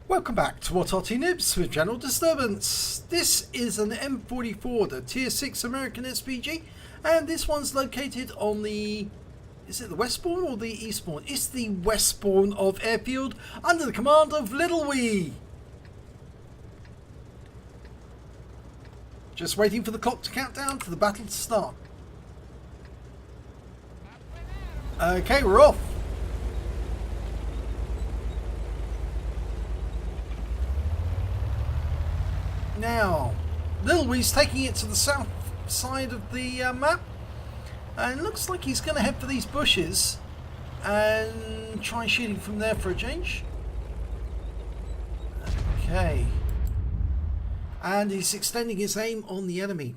Welcome back to Arty Noobs with General Disturbance. This is an M44, the Tier 6 American SPG, and this one's located on the... is it the westbourne or the eastbourne? It's the westbourne of Airfield, under the command of LilWeee. Just waiting for the clock to count down for the battle to start. Okay, we're off. Now, LilWee's taking it to the south side of the map, and it looks like he's going to head for these bushes and try shooting from there for a change. Okay. And he's extending his aim on the enemy.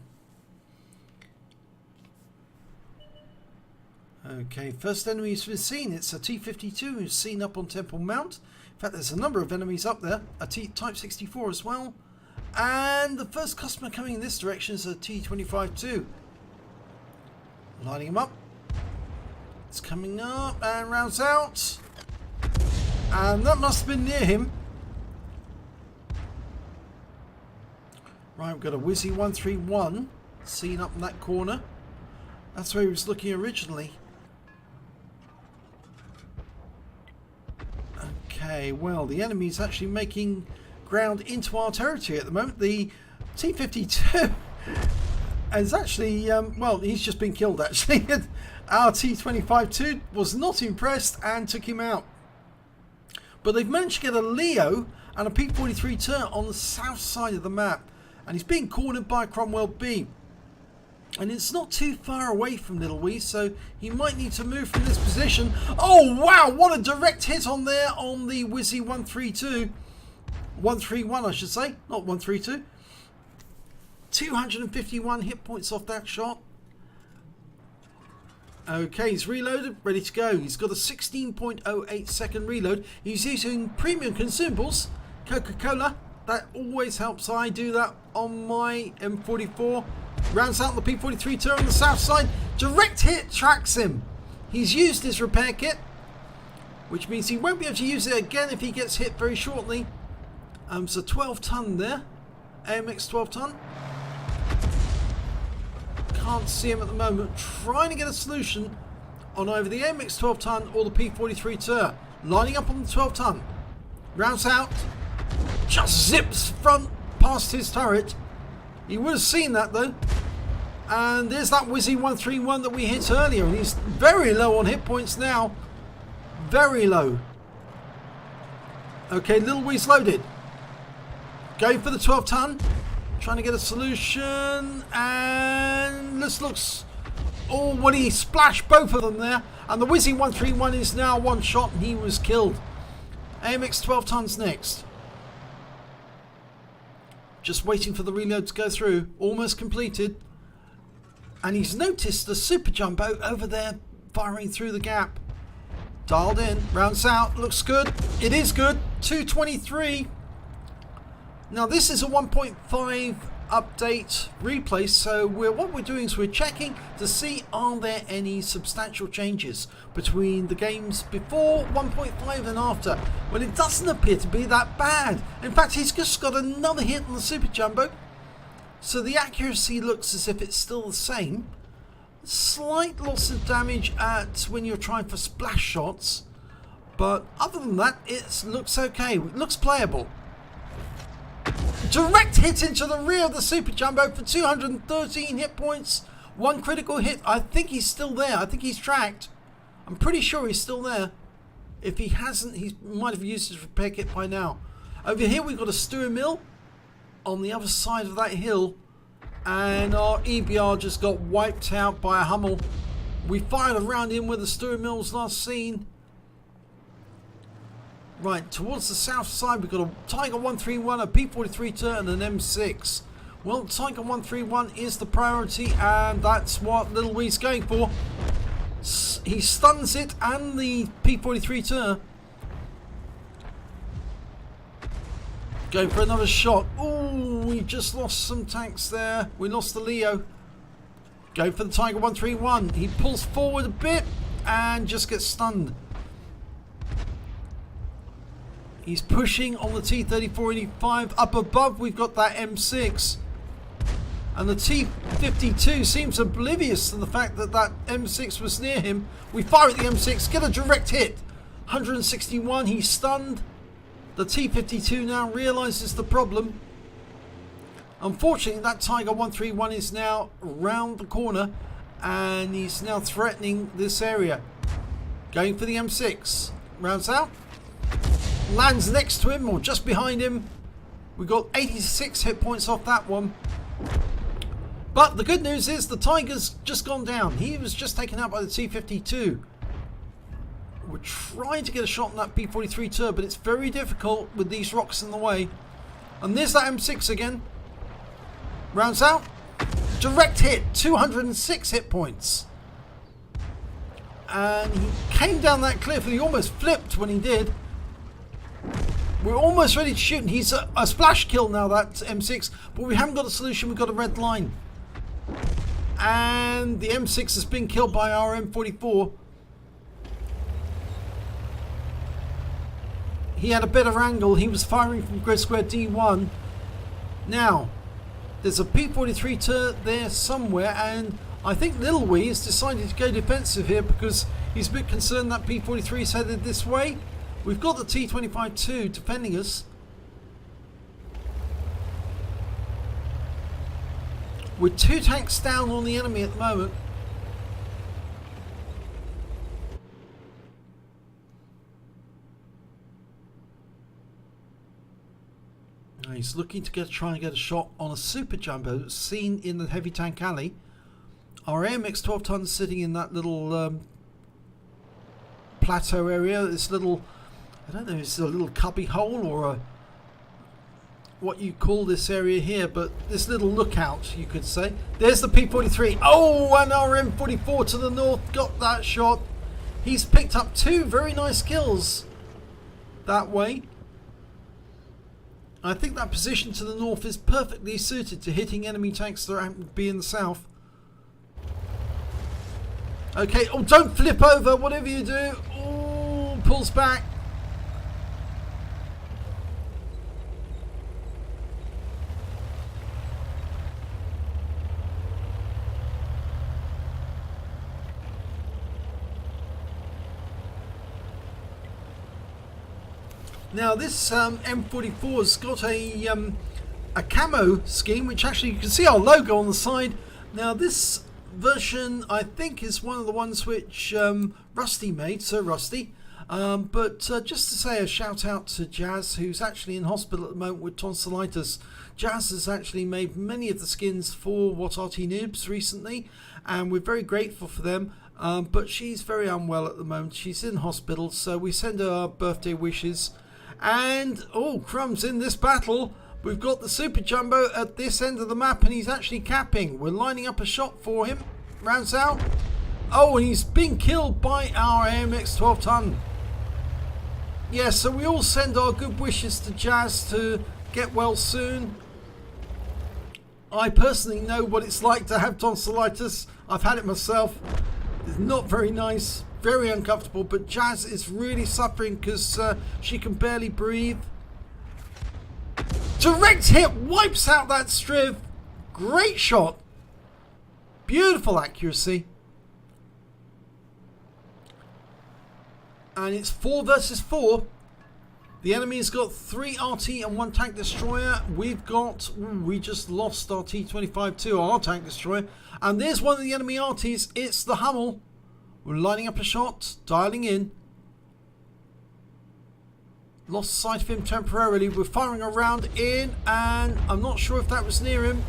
Okay, first enemy has been seen. It's a T-52 who's seen up on Temple Mount. In fact, there's a number of enemies up there. A Type 64 as well. And the first customer coming in this direction is a T-25-2. Lining him up. It's coming up and rounds out. And that must have been near him. Right, we've got a Wizzy 131 seen up in that corner. That's where he was looking originally. Okay, well, the enemy's actually making ground into our territory at the moment. The T-52 is actually, well, he's just been killed actually. Our T-25-2 was not impressed and took him out. But they've managed to get a Leo and a P-43 turret on the south side of the map. And he's being cornered by a Cromwell B. And it's not too far away from LilWeee, so he might need to move from this position. Oh wow, what a direct hit on there on the Wizzy 132. 131 I should say, not 132. 251 hit points off that shot. Okay, he's reloaded, ready to go. He's got a 16.08 second reload. He's using premium consumables, Coca-Cola. That always helps. I do that on my M44. Rounds out the P43 turret on the south side. Direct hit tracks him. He's used his repair kit, which means he won't be able to use it again if he gets hit very shortly. So 12 ton there. AMX 12 ton. Can't see him at the moment. Trying to get a solution on either the AMX 12 ton or the P43 turret. Lining up on the 12 ton. Rounds out. Just zips front past his turret. He would have seen that though. And there's that Wizzy 131 that we hit earlier, and he's very low on hit points now. Very low. Okay, LilWee's loaded. Going for the 12 ton. Trying to get a solution. And this looks... oh, what he splashed both of them there. And the Wizzy 131 is now one shot and he was killed. AMX 12 tons next. Just waiting for the reload to go through. Almost completed. And he's noticed the Super Jumbo over there firing through the gap. Dialed in. Rounds out. Looks good. It is good. 223. Now this is a 1.5 update replay. So what we're doing is we're checking to see are there any substantial changes between the games before 1.5 and after. Well, it doesn't appear to be that bad. In fact, he's just got another hit on the Super Jumbo. So the accuracy looks as if it's still the same. Slight loss of damage at when you're trying for splash shots. But other than that, it looks okay. It looks playable. Direct hit into the rear of the Super Jumbo for 213 hit points. One critical hit. I think he's still there. I think he's tracked. I'm pretty sure he's still there. If he hasn't, he might have used his repair kit by now. Over here we've got a Stewer Mill on the other side of that hill. And our EBR just got wiped out by a Hummel. We fired around him where the Stewer Mill was last seen. Right, towards the south side we've got a Tiger 131, a P43 turret and an M6. Well, Tiger 131 is the priority and that's what LilWee's going for. He stuns it and the P43 turret. Going for another shot. Ooh, we just lost some tanks there. We lost the Leo. Going for the Tiger 131. He pulls forward a bit and just gets stunned. He's pushing on the T-3485. Up above we've got that M6. And the T-52 seems oblivious to the fact that that M6 was near him. We fire at the M6, get a direct hit. 161, he's stunned. The T-52 now realises the problem. Unfortunately, that Tiger 131 is now round the corner and he's now threatening this area. Going for the M6. Rounds out. Lands next to him or just behind him. We got 86 hit points off that one. But the good news is the Tiger's just gone down. He was just taken out by the T-52. We're trying to get a shot on that P-43 turret, but it's very difficult with these rocks in the way. And there's that M6 again. Rounds out. Direct hit. 206 hit points. And he came down that cliff and he almost flipped when he did. We're almost ready to shoot, and he's a splash kill now, that M6, but we haven't got a solution. We've got a red line. And the M6 has been killed by our M44. He had a better angle. He was firing from grid square D1. Now, there's a P-43 turret there somewhere, and I think LilWeee has decided to go defensive here because he's a bit concerned that P-43 is headed this way. We've got the T-25-2 defending us. We're 2 tanks down on the enemy at the moment. He's looking to try and get a shot on a super jumbo seen in the heavy tank alley. Our AMX 12 tons sitting in that little plateau area. This little, I don't know, it's a little cubby hole or a, what you call this area here, but this little lookout, you could say. There's the P-43. Oh, and our M44 to the north got that shot. He's picked up 2 very nice kills that way. I think that position to the north is perfectly suited to hitting enemy tanks that happen to be in the south. Okay, oh, don't flip over, whatever you do. Oh, pulls back. Now this M44's got a camo scheme, which actually you can see our logo on the side. Now this version I think is one of the ones which Rusty made, so Rusty. But just to say a shout out to Jazz, who's actually in hospital at the moment with tonsillitis. Jazz has actually made many of the skins for What Arty Noobs recently, and we're very grateful for them. But she's very unwell at the moment. She's in hospital, so we send her our birthday wishes. And, oh crumbs, in this battle we've got the Super Jumbo at this end of the map, and he's actually capping. We're lining up a shot for him. Rounds out. Oh, and he's been killed by our AMX 12 ton. Yeah, so we all send our good wishes to Jazz to get well soon. I personally know what it's like to have tonsillitis. I've had it myself. It's not very nice. Very uncomfortable, but Jazz is really suffering because she can barely breathe. Direct hit wipes out that striv. Great shot. Beautiful accuracy. And it's 4 versus 4. The enemy's got 3 RT and 1 tank destroyer. We've got, we just lost our T-25-2, our tank destroyer. And there's one of the enemy RTs. It's the Hummel. We're lining up a shot, dialing in. Lost sight of him temporarily. We're firing a round in, and I'm not sure if that was near him.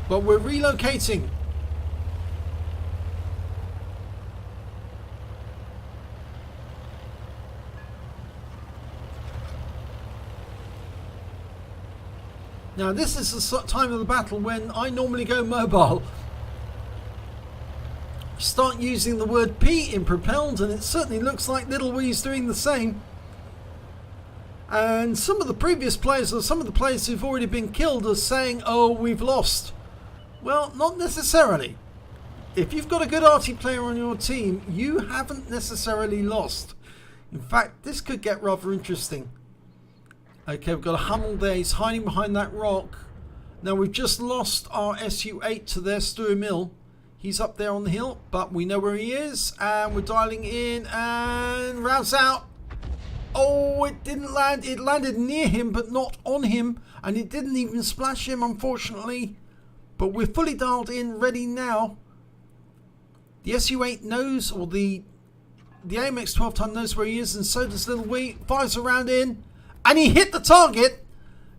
But we're relocating. Now this is the time of the battle when I normally go mobile. Start using the word P in propelled, and it certainly looks like LilWee's doing the same. And some of the previous players, or some of the players who've already been killed, are saying, oh, we've lost. Well, not necessarily. If you've got a good Arty player on your team, you haven't necessarily lost. In fact, this could get rather interesting. Okay, we've got a Hummel there. He's hiding behind that rock. Now, we've just lost our Su-8 to their Stuart Mill. He's up there on the hill, but we know where he is. And we're dialing in and rounds out. Oh, it didn't land. It landed near him, but not on him. And it didn't even splash him, unfortunately. But we're fully dialed in, ready now. The Su-8 knows, or the AMX 12 ton knows where he is, and so does LilWeee. Fires a round in, and he hit the target.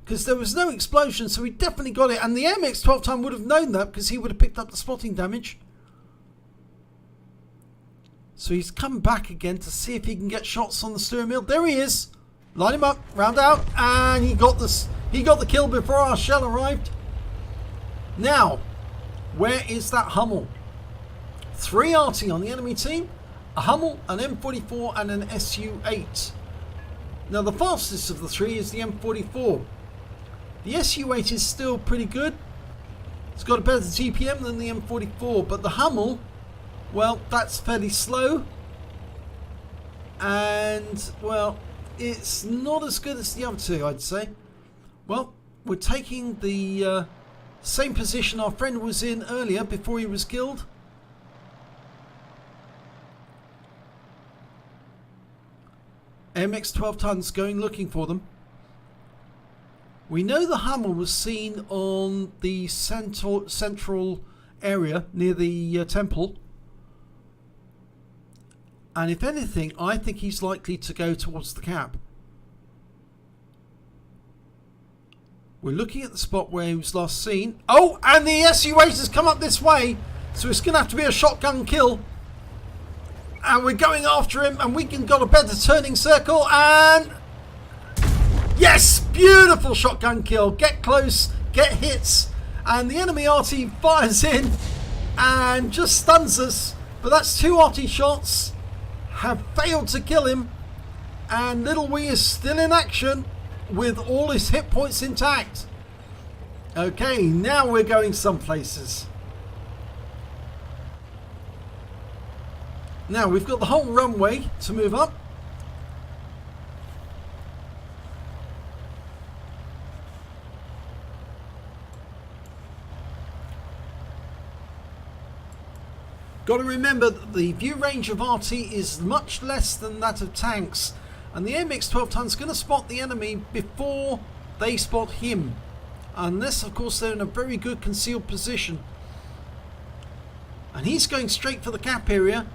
Because there was no explosion, so he definitely got it. And the AMX 12 ton would have known that because he would have picked up the spotting damage. So he's come back again to see if he can get shots on the Stuart Mill. There he is. Line him up, round out, and he got the kill before our shell arrived. Now, where is that Hummel? 3 Arty on the enemy team, a Hummel, an M44, and an Su-8. Now, the fastest of the 3 is the M44. The Su-8 is still pretty good. It's got a better GPM than the M44, but the Hummel, well, that's fairly slow. And, well, it's not as good as the other 2, I'd say. Well, we're taking the same position our friend was in earlier before he was killed. MX 12 tons going looking for them. We know the Hummel was seen on the central area near the temple. And if anything, I think he's likely to go towards the cap. We're looking at the spot where he was last seen. Oh, and the Su-8 has come up this way. So it's going to have to be a shotgun kill. And we're going after him, and we got a better turning circle, and yes, beautiful shotgun kill. Get close, get hits, and the enemy Arty fires in and just stuns us. But that's 2 Arty shots, have failed to kill him, and LilWeee is still in action with all his hit points intact. Okay, now we're going some places. Now we've got the whole runway to move up. Got to remember that the view range of Arty is much less than that of tanks, and the MX 12 ton is going to spot the enemy before they spot him, unless of course they're in a very good concealed position. And he's going straight for the cap area.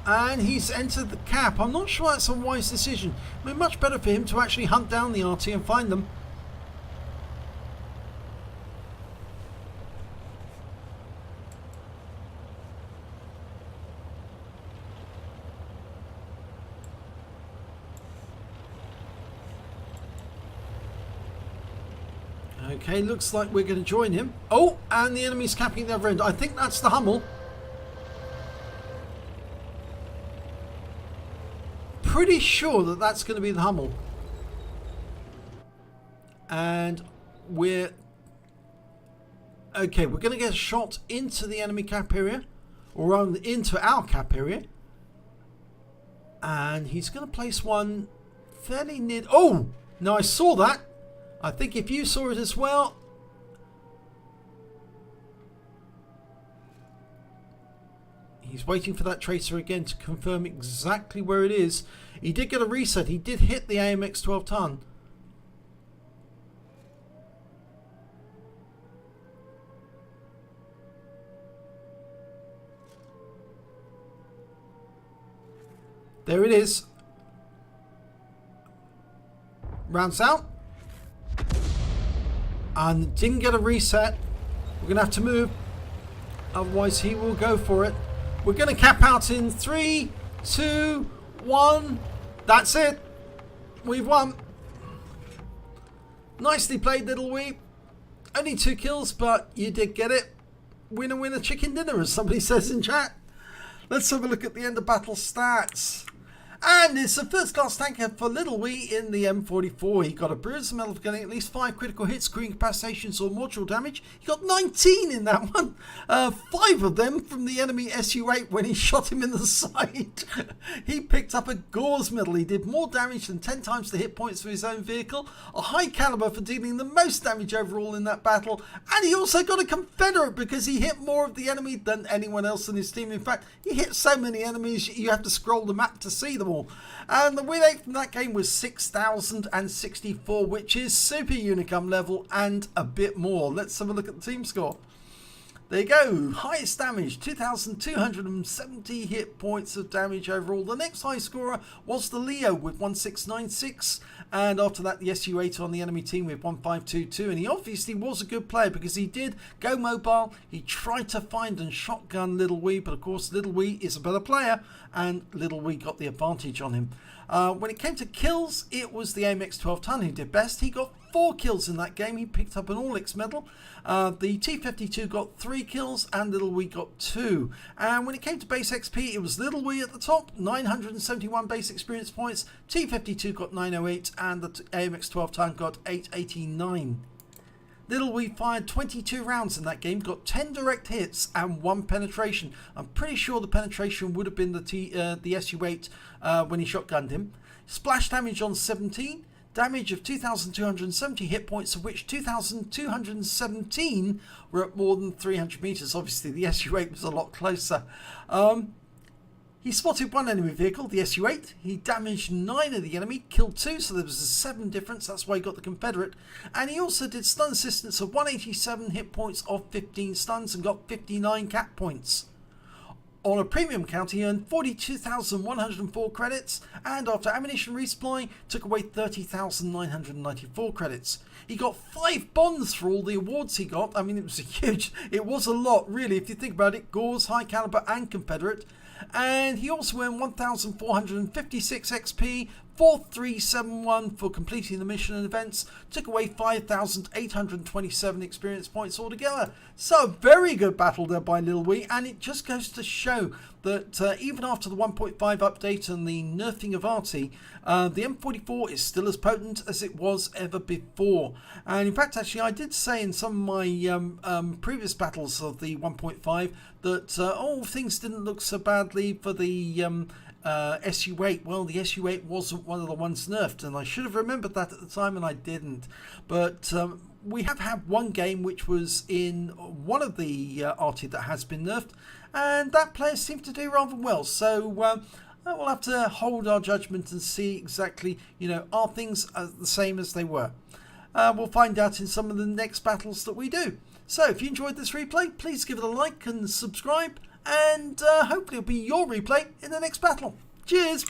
And he's entered the cap. I'm not sure that's a wise decision. It would be much better for him to actually hunt down the Arty and find them. Okay, looks like we're going to join him. Oh, and the enemy's capping the other end. I think that's the Hummel. Pretty sure that that's going to be the Hummel. And we're okay, we're going to get a shot into the enemy cap area, or into our cap area, and he's going to place one fairly near. Oh, now I saw that. I think if you saw it as well. He's waiting for that tracer again to confirm exactly where it is. He did get a reset. He did hit the AMX 12 ton. There it is. Rounds out. And didn't get a reset. We're going to have to move. Otherwise he will go for it. We're going to cap out in 3, 2, 1. That's it. We've won. Nicely played, LilWeee. Only 2 kills, but you did get it. Winner, winner, chicken dinner, as somebody says in chat. Let's have a look at the end of battle stats. And it's a first class tanker for LilWeee in the M44. He got a bruise medal for getting at least 5 critical hits, screen incapacitations or mortal damage. He got 19 in that one. 5 of them from the enemy Su-8 when he shot him in the side. He picked up a Gore's medal. He did more damage than 10 times the hit points for his own vehicle. A high caliber for dealing the most damage overall in that battle. And he also got a Confederate because he hit more of the enemy than anyone else in his team. In fact, he hit so many enemies you have to scroll the map to see them all. And the win rate from that game was 6,064, which is super Unicum level and a bit more. Let's have a look at the team score. There you go. Highest damage, 2,270 hit points of damage overall. The next high scorer was the Leo with 1696. And after that, the Su-8 on the enemy team with 1522. And he obviously was a good player because he did go mobile. He tried to find and shotgun LilWeee, but of course LilWeee is a better player and LilWeee got the advantage on him. When it came to kills, it was the AMX-12 Ton who did best. He got 4 kills in that game. He picked up an All-X medal. The T-52 got 3 kills and LilWeee got 2. And when it came to base XP, it was LilWeee at the top, 971 base experience points. T-52 got 908 and the AMX-12 Ton got 889. LilWeee fired 22 rounds in that game, got 10 direct hits and 1 penetration. I'm pretty sure the penetration would have been the Su-8 when he shotgunned him. Splash damage on 17, damage of 2,270 hit points, of which 2,217 were at more than 300 meters. Obviously, the Su-8 was a lot closer. He spotted 1 enemy vehicle, the Su-8. He damaged 9 of the enemy, killed 2, so there was a 7 difference. That's why he got the Confederate. And he also did stun assistance of 187 hit points of 15 stuns and got 59 cap points. On a premium count, he earned 42,104 credits, and after ammunition resupply, took away 30,994 credits. He got 5 bonds for all the awards he got. I mean, it was a lot, really, if you think about it. Gore's, High Caliber and Confederate. And he also earned 1,456 XP, 4371 for completing the mission and events, took away 5,827 experience points altogether. So a very good battle there by LilWeee, and it just goes to show that even after the 1.5 update and the nerfing of Arty, the M44 is still as potent as it was ever before. And in fact, actually, I did say in some of my previous battles of the 1.5 that things didn't look so badly for the Su-8. Well, the Su-8 wasn't one of the ones nerfed, and I should have remembered that at the time, and I didn't. But we have had one game which was in one of the Arty that has been nerfed, and that player seemed to do rather well. So we'll have to hold our judgment and see exactly, are things the same as they were. We'll find out in some of the next battles that we do. So if you enjoyed this replay, please give it a like and subscribe, and hopefully it'll be your replay in the next battle. Cheers!